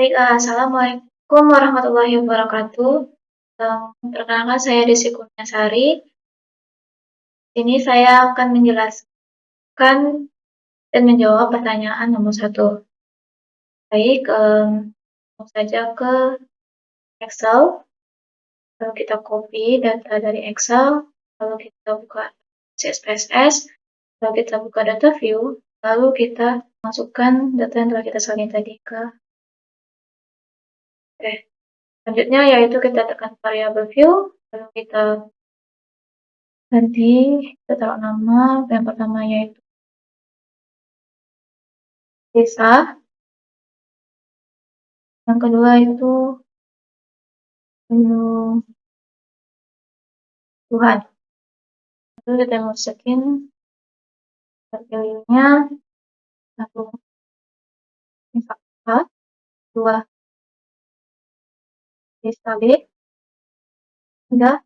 Baik, assalamualaikum warahmatullahi wabarakatuh. Perkenalkan saya Desi Kurniasari. Ini saya akan menjelaskan dan menjawab pertanyaan nomor 1. Baik, langsung saja ke Excel. Lalu kita copy data dari Excel, lalu kita buka SPSS, lalu kita buka data view, lalu kita masukkan data yang telah kita salin tadi ke selanjutnya yaitu kita tekan variable view, lalu kita ganti, kita taruh nama, yang pertama yaitu desa, yang kedua itu Tuhan. Lalu kita masukin pilihnya 1 desa A, 2 desa B, 3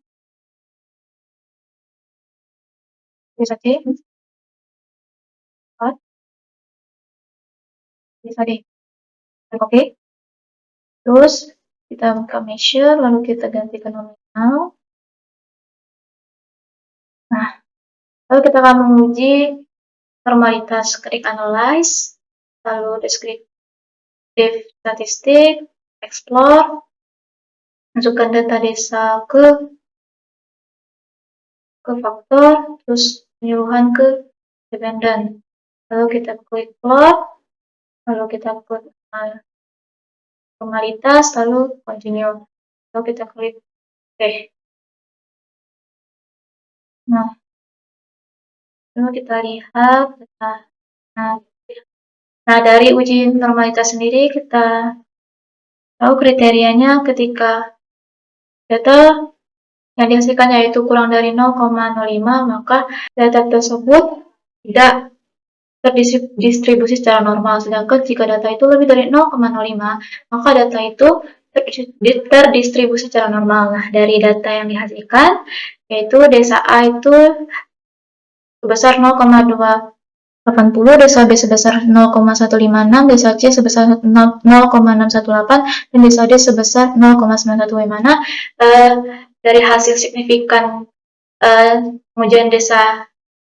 desa C, 4 desa D. Oke. Terus kita buka measure, lalu kita ganti ke nominal. Nah, lalu kita akan menguji normalitas, ketik analyze, lalu descriptive statistik, explore, masukkan data desa ke faktor, terus penyuluhan ke dependent. Lalu kita klik plot, lalu kita klik normalitas, lalu continue. Lalu kita klik OK. Lalu kita lihat data. Nah, dari uji normalitas sendiri kita tahu kriterianya ketika data yang dihasilkan yaitu kurang dari 0,05, maka data tersebut tidak terdistribusi secara normal. Sedangkan jika data itu lebih dari 0,05, maka data itu terdistribusi secara normal. Nah, dari data yang dihasilkan, yaitu desa A itu sebesar 0,280, desa B sebesar 0,156, desa C sebesar 0,618, dan desa D sebesar 0,91, yang mana dari hasil signifikan pengujian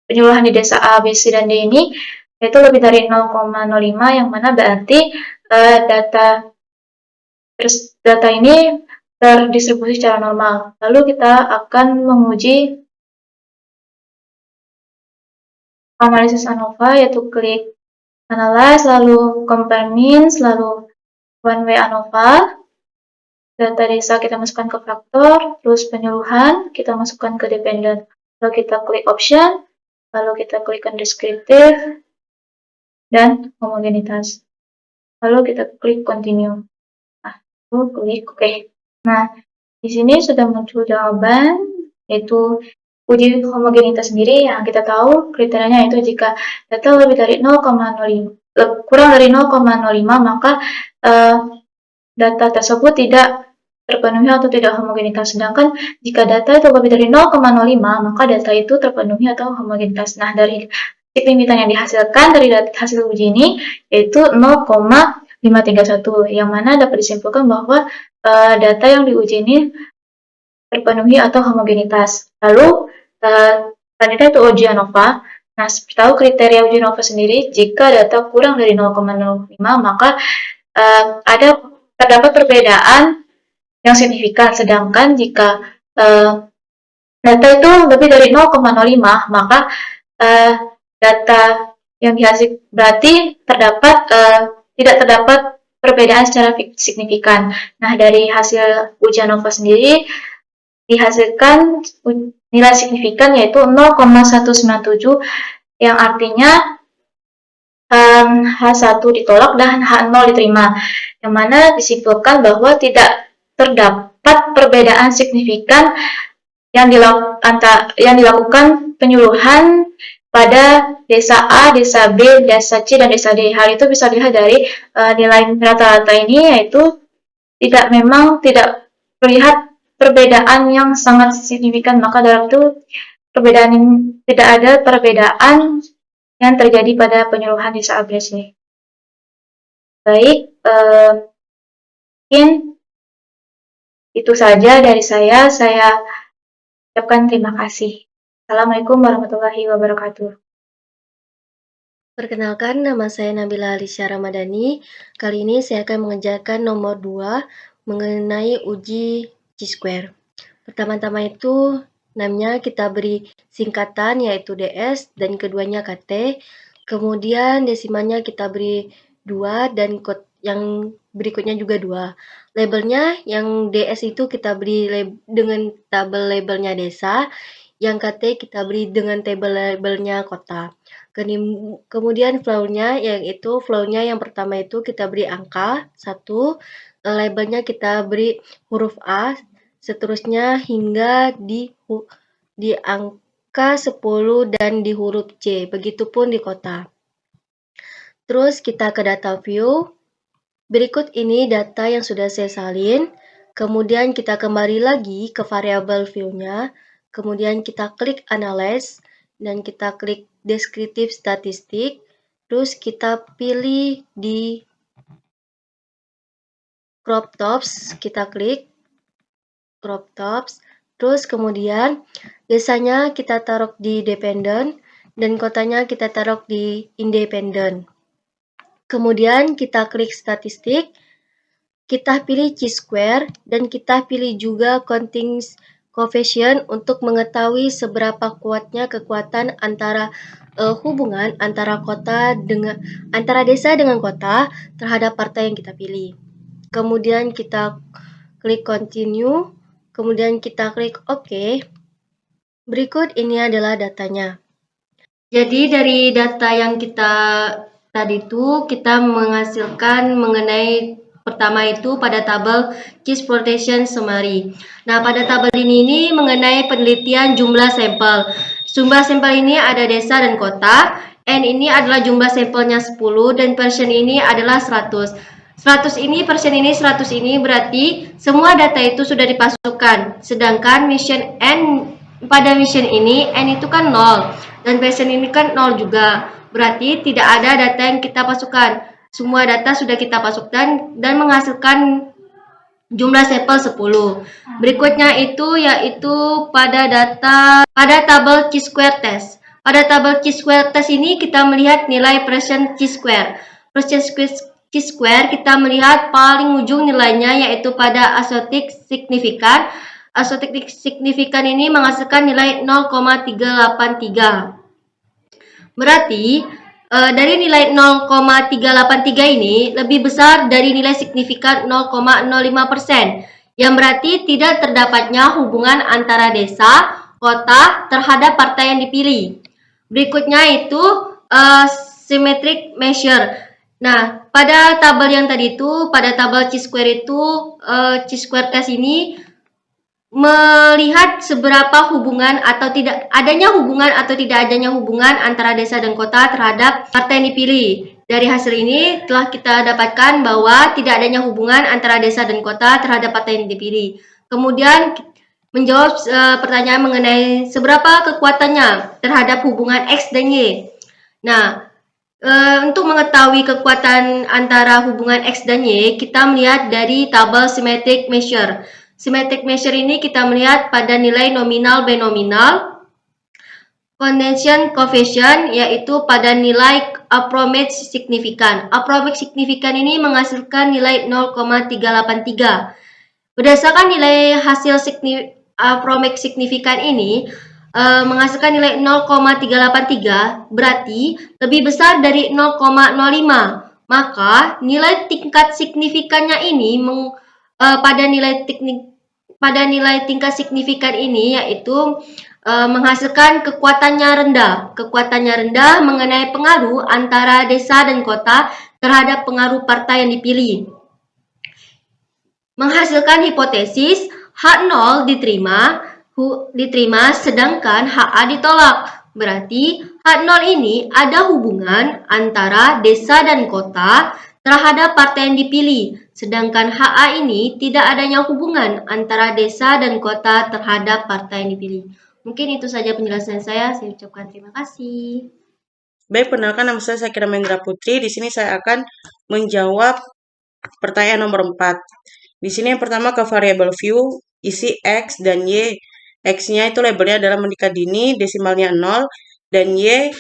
penyuluhan di desa A, B, C, dan D ini yaitu lebih dari 0,05, yang mana berarti data ini terdistribusi secara normal. Lalu kita akan menguji analisis ANOVA, yaitu klik analyze, lalu compare means, lalu one way ANOVA. Data desa kita masukkan ke faktor, terus penyuluhan kita masukkan ke dependent. Lalu kita klik option, lalu kita klik descriptive dan homogenitas. Lalu kita klik continue. Nah, lalu klik OK. Nah, di sini sudah muncul jawaban, yaitu uji homogenitas sendiri yang kita tahu kriterianya itu jika data lebih dari 0,05, kurang dari 0,05, maka data tersebut tidak terpenuhi atau tidak homogenitas. Sedangkan jika data itu lebih dari 0,05, maka data itu terpenuhi atau homogenitas. Nah, dari signifikan yang dihasilkan dari hasil uji ini yaitu 0,531, yang mana dapat disimpulkan bahwa data yang diuji ini terpenuhi atau homogenitas. Lalu selanjutnya itu uji ANOVA. Nah, seperti tahu kriteria uji ANOVA sendiri, jika data kurang dari 0,05, maka terdapat perbedaan yang signifikan. Sedangkan jika data itu lebih dari 0,05, maka data yang dihasilkan berarti tidak terdapat perbedaan secara signifikan. Nah, dari hasil uji ANOVA sendiri dihasilkan nilai signifikan yaitu 0,197, yang artinya H1 ditolak dan H0 diterima, yang mana disimpulkan bahwa tidak terdapat perbedaan signifikan yang dilakukan penyuluhan pada desa A, desa B, desa C, dan desa D. Hal itu bisa dilihat dari nilai rata-rata ini, yaitu tidak terlihat perbedaan yang sangat signifikan. Maka dalam itu tidak ada perbedaan yang terjadi pada penyuluhan desa A, B, C. Baik, Mungkin itu saja dari saya. Saya ucapkan terima kasih. Assalamualaikum warahmatullahi wabarakatuh. Perkenalkan, nama saya Nabila Alisya Ramadhani. Kali ini saya akan mengerjakan nomor 2 mengenai uji Chi-square. Pertama-tama itu namanya kita beri singkatan yaitu DS dan keduanya KT. Kemudian desimalnya kita beri 2 dan yang berikutnya juga 2. Labelnya yang DS itu kita beri dengan tabel labelnya desa, yang KT kita beri dengan tabel labelnya kota. Kemudian flow-nya yang pertama itu kita beri angka 1, labelnya kita beri huruf A, seterusnya hingga di angka 10 dan di huruf C, begitupun di kota. Terus kita ke data view. Berikut ini data yang sudah saya salin. Kemudian kita kembali lagi ke variabel view-nya. Kemudian kita klik analyze dan kita klik descriptive statistik. Terus kita pilih di crop tops, kita klik crop tops. Terus kemudian desanya kita taruh di dependent dan kotanya kita taruh di independent. Kemudian kita klik statistik, kita pilih Chi-square dan kita pilih juga counting coefficient untuk mengetahui seberapa kuatnya kekuatan antara hubungan antara desa dengan kota terhadap partai yang kita pilih. Kemudian kita klik continue, kemudian kita klik OK. Berikut ini adalah datanya. Jadi dari data yang kita tadi itu kita menghasilkan mengenai pertama itu pada tabel Chi-square summary. Nah, pada tabel ini mengenai penelitian jumlah sampel. Jumlah sampel ini ada desa dan kota. N ini adalah jumlah sampelnya 10 dan persen ini adalah 100. 100 ini, persen ini, 100 ini berarti semua data itu sudah dipasukkan. Sedangkan mission N pada mission ini N itu kan 0 dan persen ini kan 0 juga. Berarti tidak ada data yang kita masukkan. Semua data sudah kita masukkan dan menghasilkan jumlah sampel 10. Berikutnya yaitu pada tabel Chi-square test. Pada tabel Chi-square test ini kita melihat nilai persen Chi-square. Persen Chi-square kita melihat paling ujung nilainya yaitu pada asymptotic signifikan. Asymptotic signifikan ini menghasilkan nilai 0,383. Berarti dari nilai 0,383 ini lebih besar dari nilai signifikan 0,05%, yang berarti tidak terdapatnya hubungan antara desa, kota terhadap partai yang dipilih. Berikutnya itu symmetric measure. Nah, pada tabel yang tadi itu, pada tabel Chi-square itu, Chi-square test ini melihat seberapa hubungan atau tidak adanya hubungan antara desa dan kota terhadap partai yang dipilih. Dari hasil ini telah kita dapatkan bahwa tidak adanya hubungan antara desa dan kota terhadap partai yang dipilih. Kemudian menjawab pertanyaan mengenai seberapa kekuatannya terhadap hubungan X dan Y. Nah, untuk mengetahui kekuatan antara hubungan X dan Y, kita melihat dari tabel symmetric measure. Symmetric measure ini kita melihat pada nilai nominal binominal, condension coefficient, yaitu pada nilai approximate signifikan. Approximate signifikan ini menghasilkan nilai 0,383. Berdasarkan nilai hasil approximate signifikan ini, menghasilkan nilai 0,383 berarti lebih besar dari 0,05. Maka nilai tingkat signifikannya ini pada nilai tingkat signifikan ini yaitu menghasilkan kekuatannya rendah. Kekuatannya rendah mengenai pengaruh antara desa dan kota terhadap pengaruh partai yang dipilih. Menghasilkan hipotesis H0 diterima sedangkan HA ditolak. Berarti H0 ini ada hubungan antara desa dan kota terhadap partai yang dipilih. Sedangkan HA ini tidak adanya hubungan antara desa dan kota terhadap partai yang dipilih. Mungkin itu saja penjelasan saya. Saya ucapkan terima kasih. Baik, perkenalkan nama saya Sakira Mendra Putri. Di sini saya akan menjawab pertanyaan nomor 4. Di sini yang pertama ke variable view, isi X dan Y. X-nya itu labelnya adalah menikah dini, desimalnya 0, dan Y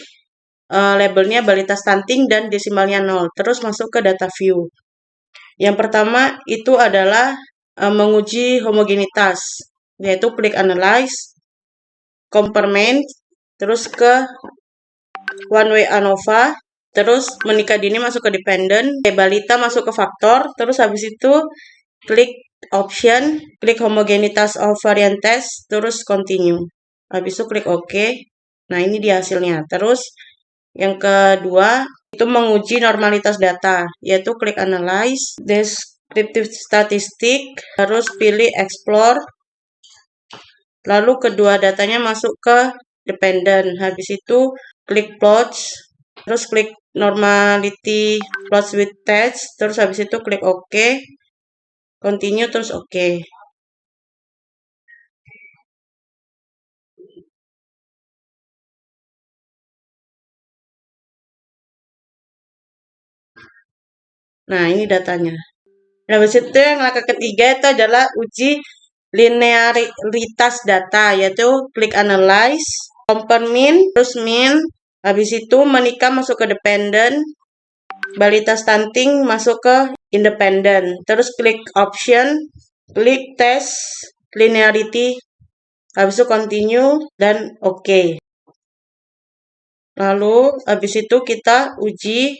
labelnya balita stunting dan desimalnya 0. Terus masuk ke data view. Yang pertama itu adalah menguji homogenitas, yaitu klik analyze, compare main, terus ke one way ANOVA, terus menikah dini masuk ke dependent, balita masuk ke faktor, terus habis itu klik option, klik homogenitas of variant test, terus continue. Habis itu klik OK. Nah, ini dia hasilnya. Terus yang kedua itu menguji normalitas data, yaitu klik analyze, descriptive statistic, terus pilih explore. Lalu kedua datanya masuk ke dependent. Habis itu klik plots, terus klik normality plots with test, terus habis itu klik OK, continue, terus OK. Nah, ini datanya. Nah, habis itu yang langkah ketiga itu adalah uji linearitas data, yaitu klik analyze, compare mean, terus mean, habis itu menikah masuk ke dependent, balita stunting masuk ke independent, terus klik option, klik test linearity, habis itu continue, dan OK. Lalu, habis itu kita uji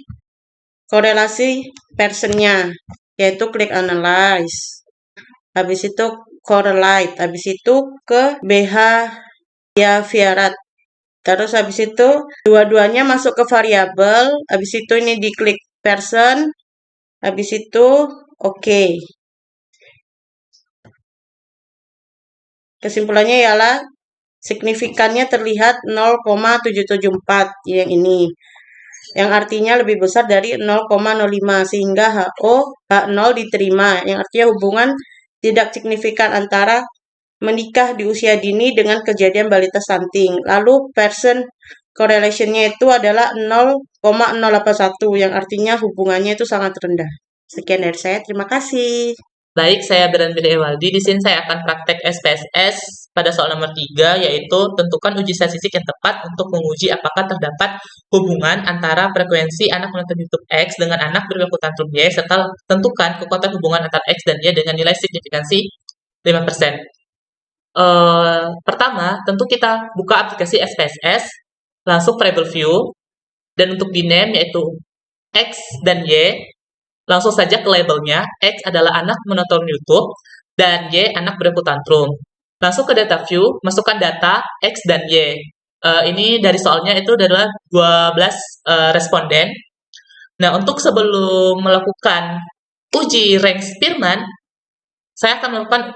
korelasi personnya, yaitu klik analyze. Habis itu correlate, habis itu ke behaviorat. Terus habis itu dua-duanya masuk ke variabel, habis itu ini diklik person, habis itu OK. Kesimpulannya ialah signifikannya terlihat 0,774 yang ini. Yang artinya lebih besar dari 0,05 sehingga H0 diterima, yang artinya hubungan tidak signifikan antara menikah di usia dini dengan kejadian balita stunting. Lalu person correlation-nya itu adalah 0,081 yang artinya hubungannya itu sangat rendah. Sekian dari saya, terima kasih. Baik, saya Branfitri Ewaldi. Di sini saya akan praktek SPSS pada soal nomor 3, yaitu tentukan uji statistik yang tepat untuk menguji apakah terdapat hubungan antara frekuensi anak menonton YouTube X dengan anak berperilaku tantrum Y, serta tentukan kekuatan hubungan antara X dan Y dengan nilai signifikansi 5%. Pertama, tentu kita buka aplikasi SPSS, langsung variable view, dan untuk di name yaitu X dan Y, langsung saja ke labelnya. X adalah anak menonton YouTube dan Y anak berperilaku tantrum. Langsung ke data view, masukkan data X dan Y. Ini dari soalnya itu adalah 12 responden. Nah, untuk sebelum melakukan uji rank Spearman, saya akan melakukan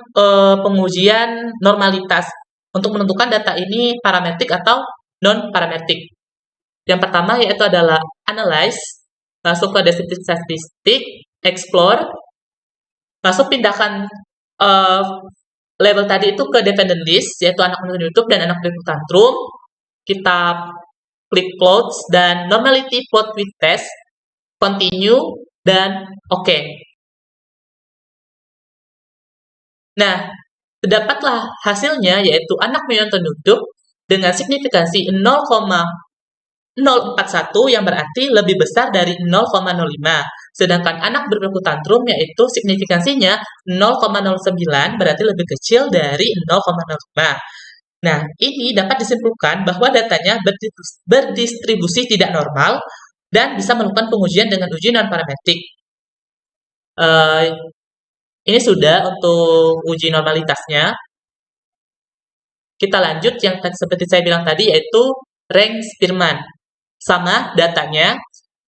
pengujian normalitas untuk menentukan data ini parametrik atau non-parametrik. Yang pertama yaitu adalah analyze, langsung ke descriptive statistik, explore, langsung pindahkan label tadi itu ke dependent list, yaitu anak menonton YouTube dan anak berperilaku tantrum. Kita klik plots dan normality plot with test, continue, dan OK. Nah, terdapatlah hasilnya yaitu anak menonton YouTube dengan signifikansi 0,041 yang berarti lebih besar dari 0,05. Sedangkan anak berperilaku tantrum yaitu signifikansinya 0,09 berarti lebih kecil dari 0,05. Nah, ini dapat disimpulkan bahwa datanya berdistribusi tidak normal dan bisa melakukan pengujian dengan uji non-parametrik. Ini sudah untuk uji normalitasnya. Kita lanjut yang seperti saya bilang tadi yaitu rank Spearman. Sama datanya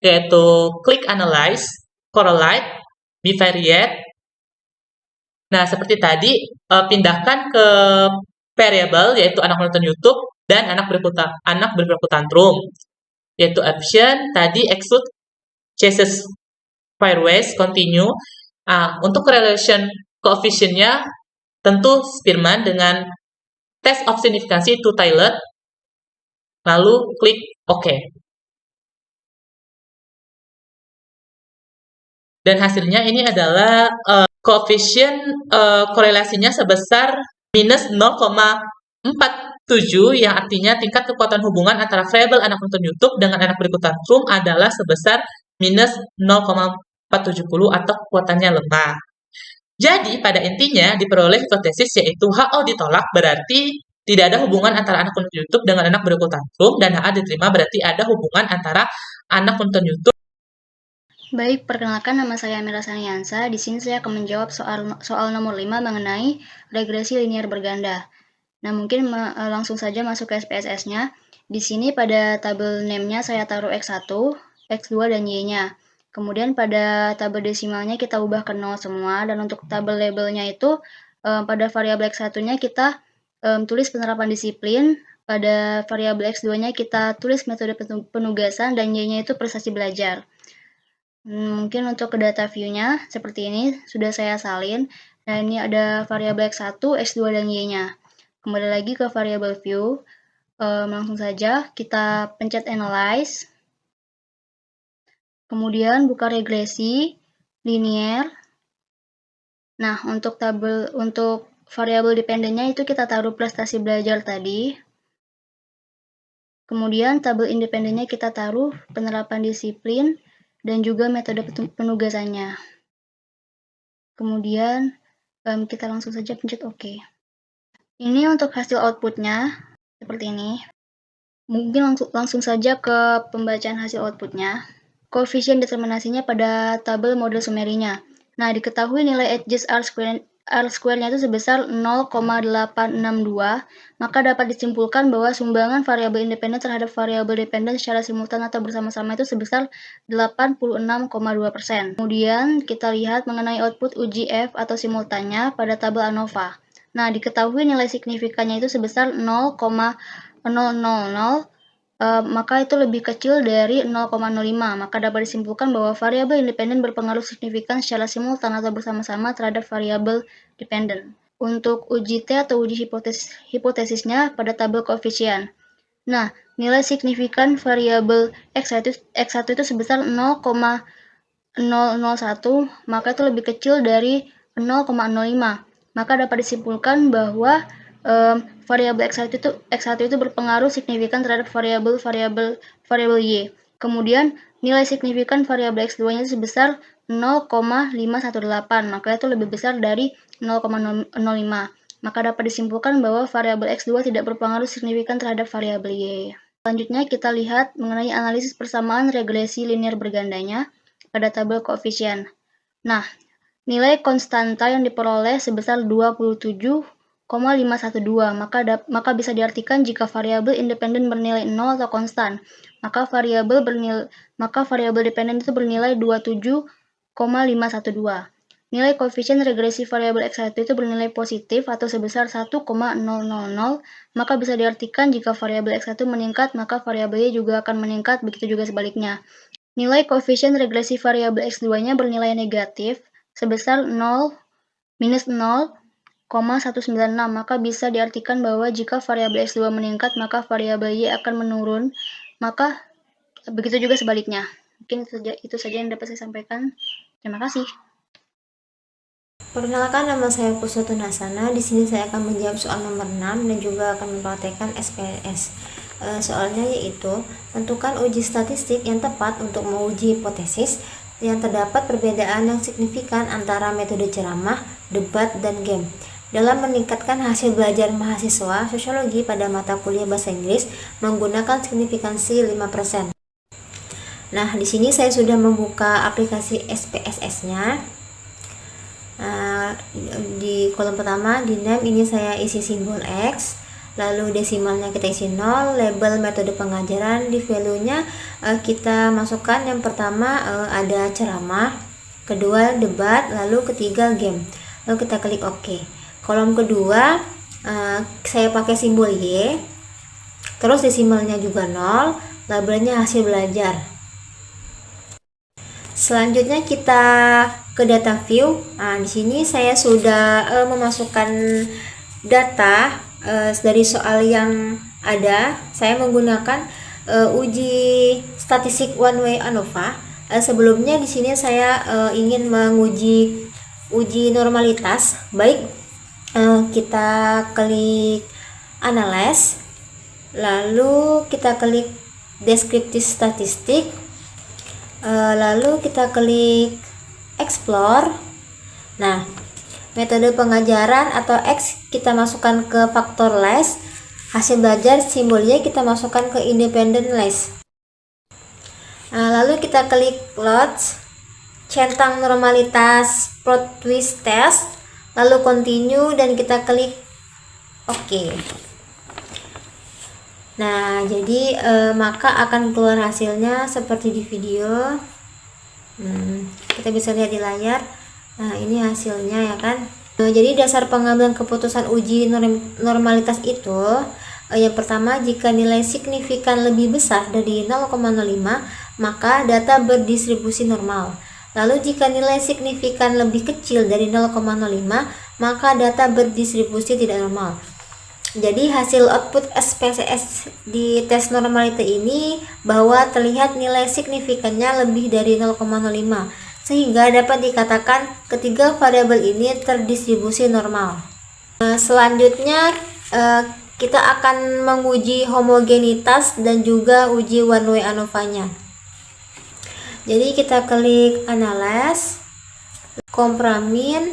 yaitu klik analyze, correlate, bivariate. Nah, seperti tadi pindahkan ke variable yaitu anak menonton YouTube dan anak berperilaku tantrum. Yaitu option tadi exclude chases pairwise, continue. Untuk correlation coefficient-nya tentu Spearman dengan test of signifikansi to Taylor, lalu klik OK. Dan hasilnya ini adalah koefisien korelasinya sebesar minus 0,47, yang artinya tingkat kekuatan hubungan antara variabel anak nonton YouTube dengan anak berikutan room adalah sebesar minus 0,470 atau kekuatannya lemah. Jadi pada intinya diperoleh hipotesis yaitu HO ditolak berarti tidak ada hubungan antara anak nonton YouTube dengan anak berikutan room, dan HA diterima berarti ada hubungan antara anak nonton YouTube. Baik, perkenalkan nama saya Amira Saniansa. Di sini saya akan menjawab soal nomor 5 mengenai regresi linear berganda. Nah, mungkin langsung saja masuk ke SPSS-nya. Di sini pada tabel name-nya saya taruh X1, X2, dan Y-nya. Kemudian pada tabel desimalnya kita ubah ke 0 semua, dan untuk tabel labelnya itu pada variabel X1-nya kita tulis penerapan disiplin, pada variabel X2-nya kita tulis metode penugasan, dan Y-nya itu prestasi belajar. Mungkin untuk ke data view-nya seperti ini sudah saya salin. Nah, ini ada variabel X1, X2, dan Y-nya. Kembali lagi ke variabel view. Langsung saja kita pencet analyze. Kemudian buka regresi linear. Nah, untuk variabel dependennya itu kita taruh prestasi belajar tadi. Kemudian tabel independennya kita taruh penerapan disiplin dan juga metode penugasannya. Kemudian kita langsung saja pencet OK. Ini untuk hasil outputnya seperti ini. Mungkin langsung saja ke pembacaan hasil outputnya. Koefisien determinasinya pada tabel model summary-nya. Nah, diketahui nilai adjust R-square-nya itu sebesar 0,862, maka dapat disimpulkan bahwa sumbangan variabel independen terhadap variabel dependen secara simultan atau bersama-sama itu sebesar 86,2%. Kemudian kita lihat mengenai output uji F atau simultannya pada tabel ANOVA. Nah, diketahui nilai signifikannya itu sebesar 0,000, maka itu lebih kecil dari 0,05, maka dapat disimpulkan bahwa variabel independen berpengaruh signifikan secara simultan atau bersama-sama terhadap variabel dependen. Untuk uji T atau uji hipotesisnya pada tabel koefisien. Nah, nilai signifikan variabel X1 itu sebesar 0,001, maka itu lebih kecil dari 0,05. Maka dapat disimpulkan bahwa variabel X1 itu berpengaruh signifikan terhadap variabel Y. Kemudian nilai signifikan variabel X2-nya sebesar 0,518, maka itu lebih besar dari 0,05. Maka dapat disimpulkan bahwa variabel X2 tidak berpengaruh signifikan terhadap variabel Y. Selanjutnya kita lihat mengenai analisis persamaan regresi linear bergandanya pada tabel koefisien. Nah, nilai konstanta yang diperoleh sebesar 27,512, maka bisa diartikan jika variabel independen bernilai 0 atau konstan, maka variabel dependen itu bernilai 27,512. Nilai koefisien regresi variabel X1 itu bernilai positif atau sebesar 1,000, maka bisa diartikan jika variabel X1 meningkat, maka variabel Y juga akan meningkat, begitu juga sebaliknya. Nilai koefisien regresi variabel X2-nya bernilai negatif sebesar minus 0,196, maka bisa diartikan bahwa jika variabel X2 meningkat, maka variabel Y akan menurun, maka begitu juga sebaliknya. Mungkin itu saja yang dapat saya sampaikan. Terima kasih. Perkenalkan, nama saya Pusatun Hasana. Di sini saya akan menjawab soal nomor 6 dan juga akan mempraktekkan SPSS. Soalnya yaitu, tentukan uji statistik yang tepat untuk menguji hipotesis yang terdapat perbedaan yang signifikan antara metode ceramah, debat, dan game dalam meningkatkan hasil belajar mahasiswa sosiologi pada mata kuliah bahasa Inggris menggunakan signifikansi 5%. Nah, di sini saya sudah membuka aplikasi SPSS-nya. Di kolom pertama di name ini saya isi simbol X, lalu desimalnya kita isi 0, label metode pengajaran, di value-nya kita masukkan yang pertama ada ceramah, kedua debat, lalu ketiga game, lalu kita klik OK. Kolom kedua saya pakai simbol Y, terus desimalnya juga 0, labelnya hasil belajar. Selanjutnya kita ke data view. Nah, di sini saya sudah memasukkan data dari soal yang ada. Saya menggunakan uji statistik one way ANOVA. Sebelumnya di sini saya ingin menguji normalitas. Baik, kita klik Analyze, lalu kita klik Descriptive Statistic, lalu kita klik Explore. Nah, metode pengajaran atau X kita masukkan ke faktor less, hasil belajar simbol Y kita masukkan ke independent less. Nah, lalu kita klik Load, centang normalitas plot twist test, lalu continue dan kita klik OK. Nah, jadi maka akan keluar hasilnya seperti di video. Kita bisa lihat di layar. Nah, ini hasilnya ya kan. Nah, jadi dasar pengambilan keputusan uji normalitas itu, yang pertama, jika nilai signifikan lebih besar dari 0,05, maka data berdistribusi normal. Lalu jika nilai signifikan lebih kecil dari 0,05, maka data berdistribusi tidak normal. Jadi hasil output SPSS di tes normalita ini bahwa terlihat nilai signifikannya lebih dari 0,05, sehingga dapat dikatakan ketiga variabel ini terdistribusi normal. Selanjutnya kita akan menguji homogenitas dan juga uji one way ANOVA-nya. Jadi kita klik Analyze, Compramin.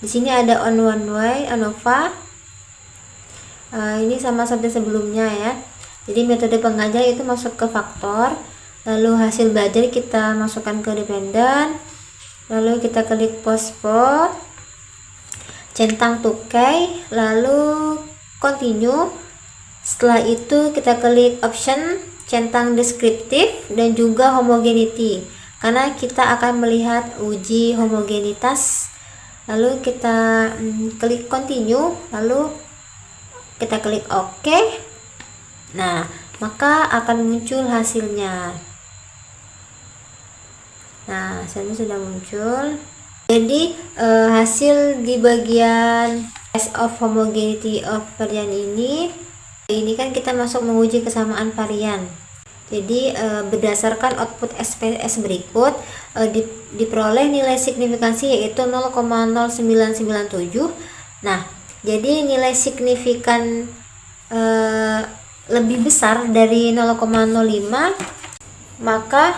Di sini ada on one way ANOVA. Ini sama seperti sebelumnya ya. Jadi metode pengajar itu masuk ke faktor, lalu hasil belajar kita masukkan ke dependent, lalu kita klik postpone, centang tukai, lalu continue. Setelah itu kita klik option, centang deskriptif dan juga homogeneity, karena kita akan melihat uji homogenitas. Lalu kita klik continue, lalu kita klik OK. Nah, maka akan muncul hasilnya. Nah, hasilnya sudah muncul. Jadi hasil di bagian test of homogeneity of varian ini kan kita masuk menguji kesamaan varian. Jadi berdasarkan output SPSS berikut diperoleh nilai signifikansi yaitu 0,0997. Nah, jadi nilai signifikan lebih besar dari 0,05, maka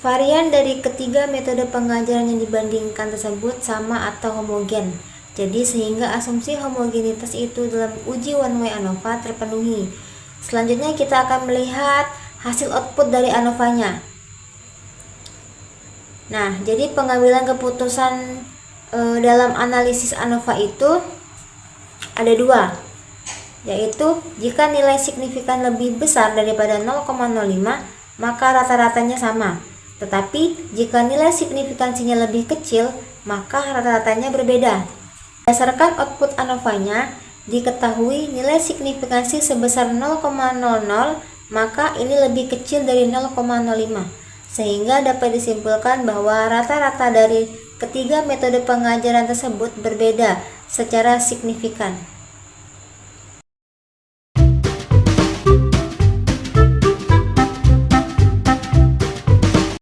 varian dari ketiga metode pengajaran yang dibandingkan tersebut sama atau homogen. Jadi sehingga asumsi homogenitas itu dalam uji one way ANOVA terpenuhi. Selanjutnya kita akan melihat hasil output dari ANOVA-nya. Nah, jadi pengambilan keputusan dalam analisis ANOVA itu ada dua, yaitu jika nilai signifikan lebih besar daripada 0,05 maka rata-ratanya sama, tetapi jika nilai signifikansinya lebih kecil maka rata-ratanya berbeda. Berdasarkan output ANOVA-nya diketahui nilai signifikansi sebesar 0,00 maka ini lebih kecil dari 0,05, sehingga dapat disimpulkan bahwa rata-rata dari ketiga metode pengajaran tersebut berbeda secara signifikan.